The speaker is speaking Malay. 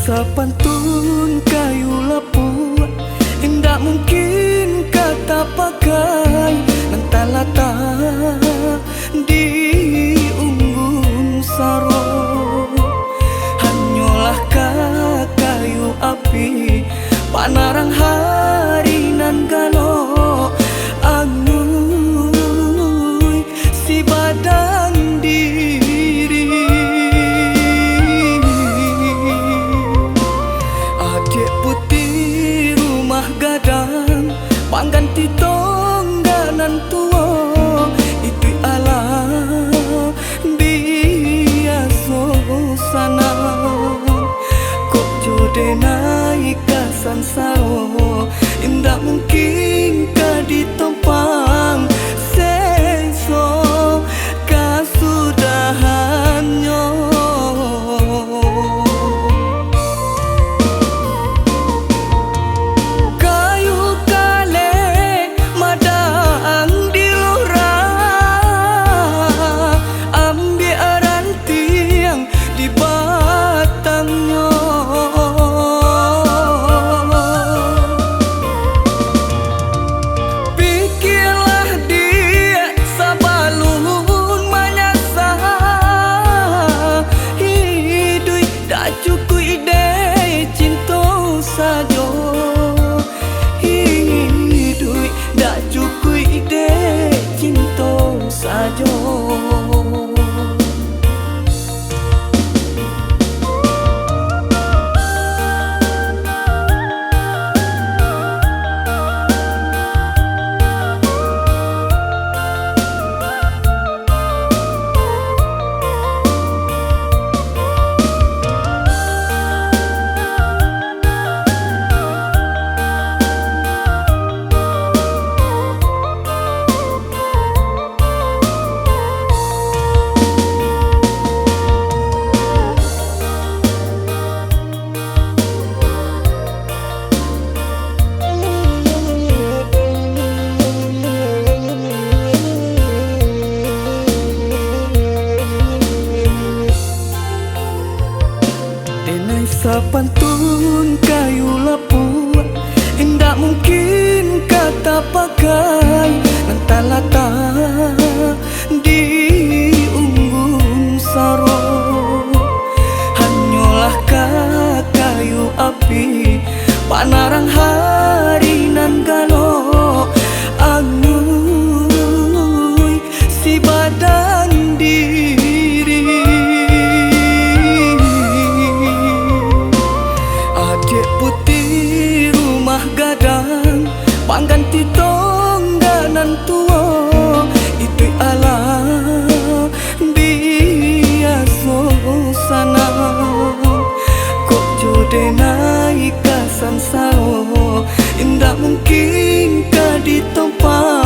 Sapantun kayu lapuk, indah mungkin kata pakai nantalata di unggun saro. Hanyalah kayu api panarang hari nan galo anguy si badan diri. Adik putih rumah gadang pangganti tongganan tua itu alam biasa sana. Kok jode naik kasan saro indah mungkin ka ditopang senso kasudahannya. Sapantun kayu lapuk, indah mungkin kata pakai nantalata di unggun saro. Hanyalah kayu api panarang hari nan galo anguy si badan diri. Adik putih rumah gadang pangganti tongganan tua itu alam biasa sana. Kok jode naik kasan saro indah mungkin ka ditopang